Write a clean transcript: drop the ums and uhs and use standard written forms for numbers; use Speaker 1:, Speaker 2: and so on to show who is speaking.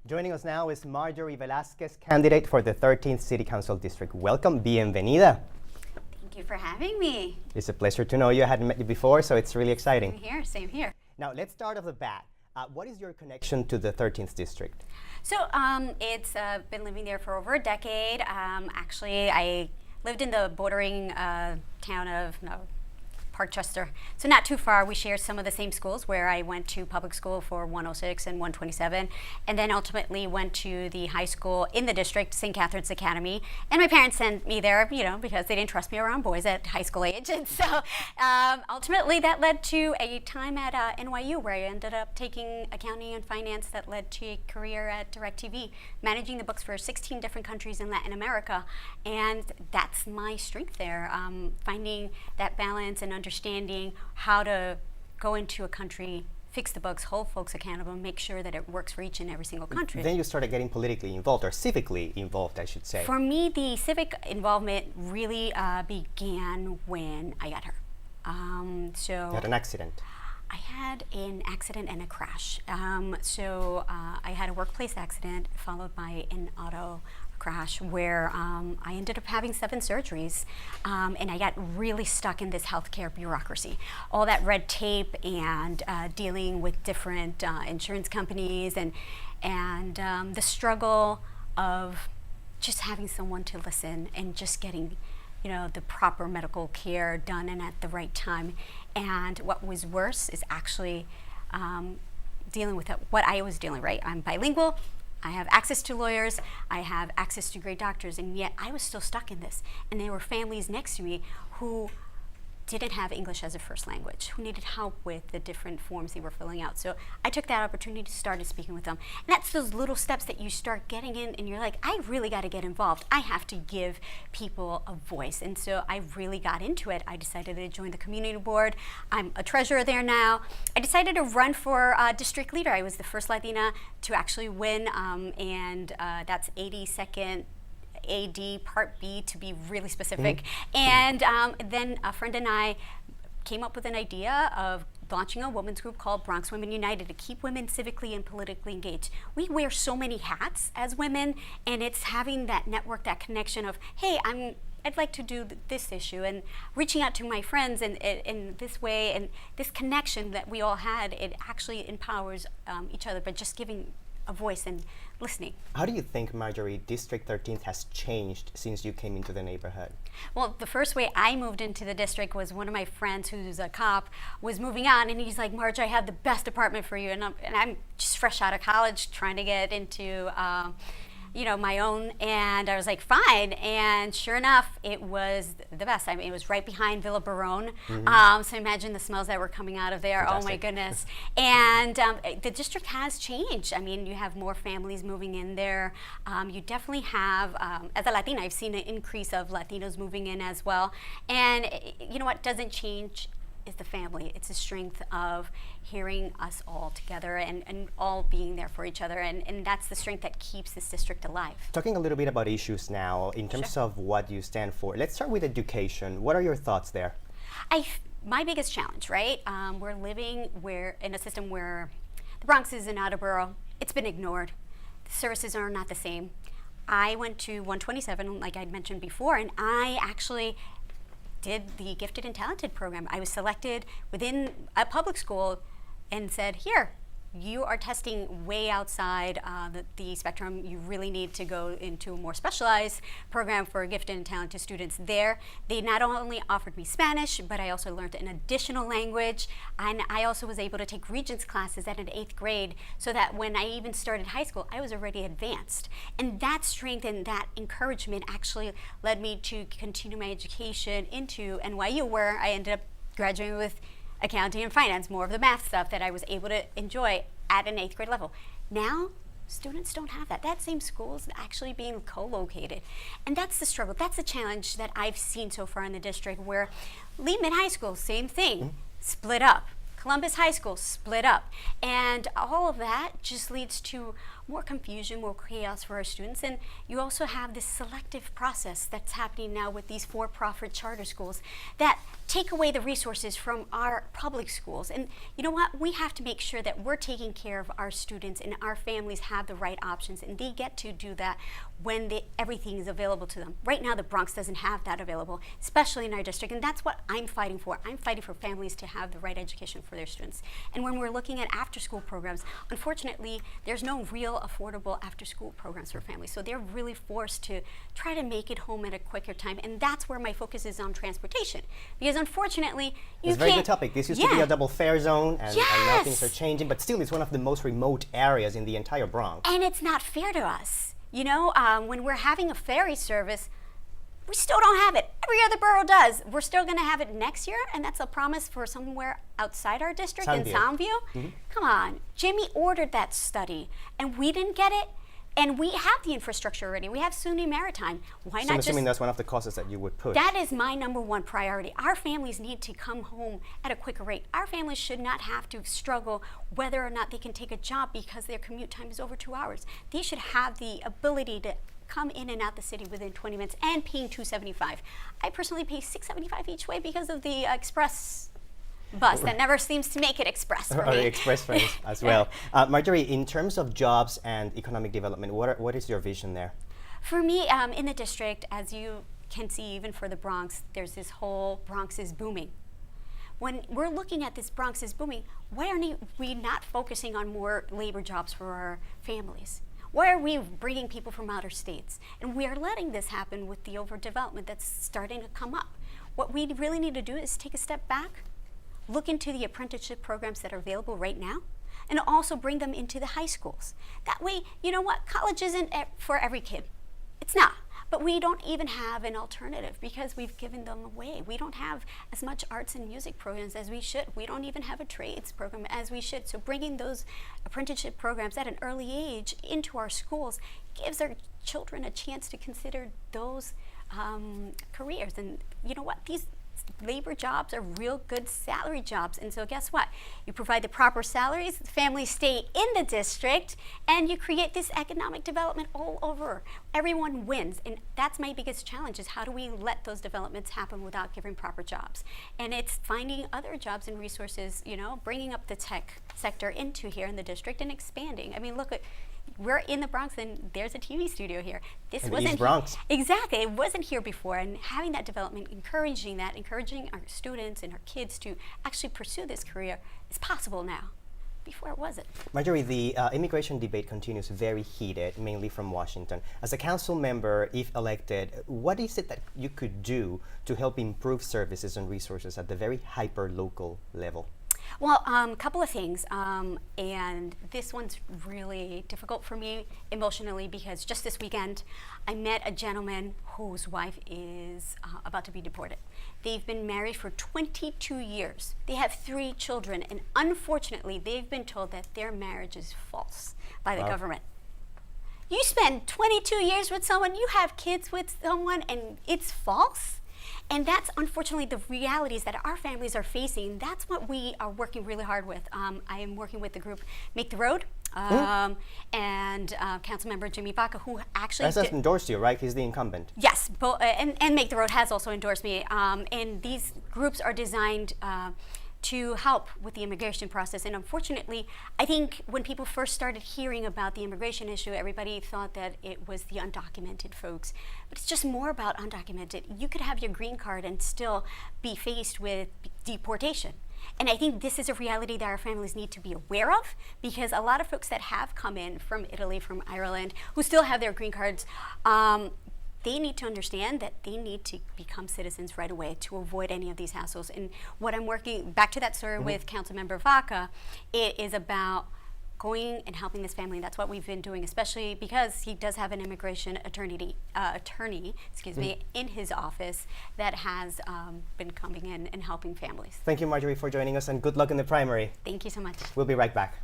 Speaker 1: Joining us now is Marjorie Velazquez, candidate for the 13th City Council District. Welcome, bienvenida.
Speaker 2: Thank you for having me.
Speaker 1: It's a pleasure to know you. I hadn't met you before, so it's really exciting.
Speaker 2: Same here.
Speaker 1: Now, let's start off the bat. What is your connection to the 13th District?
Speaker 2: So it's been living there for over a decade. Actually, I lived in the bordering town of Parkchester, so not too far. We share some of the same schools where I went to public school for 106 and 127, and then ultimately went to the high school in the district, St. Catherine's Academy. And my parents sent me there, because they didn't trust me around boys at high school age. And so ultimately that led to a time at NYU where I ended up taking accounting and finance that led to a career at DirecTV, managing the books for 16 different countries in Latin America. And that's my strength there, finding that balance and understanding how to go into a country, fix the bugs, hold folks accountable, and make sure that it works for each and every single country.
Speaker 1: Then you started getting politically involved, or civically involved, I should say.
Speaker 2: For me, the civic involvement really began when I got hurt.
Speaker 1: You had an accident.
Speaker 2: I had an accident and a crash. I had a workplace accident followed by an auto crash where I ended up having 7 surgeries, and I got really stuck in this healthcare bureaucracy. All that red tape and dealing with different insurance companies and the struggle of just having someone to listen and just getting the proper medical care done and at the right time. And what was worse is actually dealing with what I was dealing, right? I'm bilingual, I have access to lawyers, I have access to great doctors, and yet I was still stuck in this. And there were families next to me who didn't have English as a first language, who needed help with the different forms they were filling out. So I took that opportunity to start speaking with them. And that's those little steps that you start getting in and you're like, I really got to get involved. I have to give people a voice. And so I really got into it. I decided to join the community board. I'm a treasurer there now. I decided to run for district leader. I was the first Latina to actually win, and that's 82nd AD Part B to be really specific. And then a friend and I came up with an idea of launching a women's group called Bronx Women United to keep women civically and politically engaged. We wear so many hats as women, and it's having that network, that connection of, hey, I'd like to do this issue, and reaching out to my friends in this way, and this connection that we all had, it actually empowers each other, but just giving a voice and listening.
Speaker 1: How do you think, Marjorie, District 13th has changed since you came into the neighborhood?
Speaker 2: Well, the first way I moved into the district was one of my friends who's a cop was moving on, and he's like, Marge, I have the best apartment for you. And I'm just fresh out of college trying to get into my own, and I was like, fine. And sure enough, it was the best. I mean, it was right behind Villa Barone. So imagine the smells that were coming out of there.
Speaker 1: Fantastic.
Speaker 2: Oh my goodness. And the district has changed. I mean, you have more families moving in there. You definitely have, as a Latina, I've seen an increase of Latinos moving in as well. And you know what doesn't change is the family. It's the strength of hearing us all together and all being there for each other, and that's the strength that keeps this district alive.
Speaker 1: Talking a little bit about issues now, in terms of what you stand for, let's start with education. What are your thoughts there?
Speaker 2: My biggest challenge, right? We're living in a system where the Bronx is an outer borough. It's been ignored. The services are not the same. I went to 127, like I'd mentioned before, and I actually did the Gifted and Talented program. I was selected within a public school and said, here, you are testing way outside the spectrum. You really need to go into a more specialized program for gifted and talented students there. They not only offered me Spanish, but I also learned an additional language. And I also was able to take Regents classes at an 8th grade, so that when I even started high school, I was already advanced. And that strength and that encouragement actually led me to continue my education into NYU, where I ended up graduating with accounting and finance, more of the math stuff that I was able to enjoy at an 8th grade level. Now, students don't have that. That same school is actually being co-located. And that's the struggle. That's the challenge that I've seen so far in the district, where Lehman High School, same thing, split up. Columbus High School split up. And all of that just leads to more confusion, more chaos for our students. And you also have this selective process that's happening now with these for-profit charter schools that take away the resources from our public schools. And you know what? We have to make sure that we're taking care of our students and our families have the right options, and they get to do that when everything is available to them. Right now, the Bronx doesn't have that available, especially in our district, and that's what I'm fighting for. I'm fighting for families to have the right education for their students. And when we're looking at after-school programs, unfortunately, there's no real affordable after-school programs for families, so they're really forced to try to make it home at a quicker time, and that's where my focus is on transportation. Because unfortunately, you
Speaker 1: it's a very good topic. This used to be a double fare zone, and now things are changing, but still it's one of the most remote areas in the entire Bronx.
Speaker 2: And it's not fair to us. You know, when we're having a ferry service, we still don't have it. Every other borough does. We're still going to have it next year, and that's a promise for somewhere outside our district in Soundview. Come on, Jimmy ordered that study, and we didn't get it. And we have the infrastructure already. We have SUNY Maritime. Why not
Speaker 1: I'm assuming that's one of the causes that you would push.
Speaker 2: That is my #1 priority. Our families need to come home at a quicker rate. Our families should not have to struggle whether or not they can take a job because their commute time is over 2 hours. They should have the ability to come in and out the city within 20 minutes and paying $2.75. I personally pay $6.75 each way because of the express bus that never seems to make it express for
Speaker 1: or
Speaker 2: me.
Speaker 1: the express trains as well. Marjorie, in terms of jobs and economic development, what is your vision there?
Speaker 2: For me, in the district, as you can see, even for the Bronx, there's this whole Bronx is booming. When we're looking at this Bronx is booming, why are we not focusing on more labor jobs for our families? Why are we bringing people from outer states? And we are letting this happen with the overdevelopment that's starting to come up. What we really need to do is take a step back, look into the apprenticeship programs that are available right now, and also bring them into the high schools. That way, you know what, college isn't for every kid. It's not. But we don't even have an alternative because we've given them away. We don't have as much arts and music programs as we should. We don't even have a trades program as we should. So bringing those apprenticeship programs at an early age into our schools gives our children a chance to consider those careers. And you know what? These labor jobs are real good salary jobs, and so guess what? You provide the proper salaries, families stay in the district, and you create this economic development all over. Everyone wins, and that's my biggest challenge, is how do we let those developments happen without giving proper jobs? And it's finding other jobs and resources, you know, bringing up the tech sector into here in the district and expanding. I mean, look at, we're in the Bronx and there's a TV studio here. This
Speaker 1: in
Speaker 2: wasn't
Speaker 1: East Bronx.
Speaker 2: Exactly, it wasn't here before, and having that development, encouraging our students and our kids to actually pursue this career is possible now. Before it wasn't.
Speaker 1: Marjorie, the immigration debate continues very heated, mainly from Washington. As a council member, if elected, what is it that you could do to help improve services and resources at the very hyper-local level?
Speaker 2: Well, a couple of things, and this one's really difficult for me emotionally because just this weekend I met a gentleman whose wife is about to be deported. They've been married for 22 years. They have 3 children, and unfortunately they've been told that their marriage is false by the government. You spend 22 years with someone, you have kids with someone, and it's false? And that's unfortunately the realities that our families are facing. That's what we are working really hard with. I am working with the group Make the Road and Councilmember Jimmy Baca, who actually
Speaker 1: That's endorsed you, right? He's the incumbent.
Speaker 2: Yes, and Make the Road has also endorsed me. And these groups are designed to help with the immigration process. And unfortunately, I think when people first started hearing about the immigration issue, everybody thought that it was the undocumented folks. But it's just more about undocumented. You could have your green card and still be faced with deportation. And I think this is a reality that our families need to be aware of, because a lot of folks that have come in from Italy, from Ireland, who still have their green cards, they need to understand that they need to become citizens right away to avoid any of these hassles. And what I'm working, back to that story with Councilmember Vaca, it is about going and helping this family. That's what we've been doing, especially because he does have an immigration attorney, in his office that has been coming in and helping families.
Speaker 1: Thank you, Marjorie, for joining us, and good luck in the primary.
Speaker 2: Thank you so much.
Speaker 1: We'll be right back.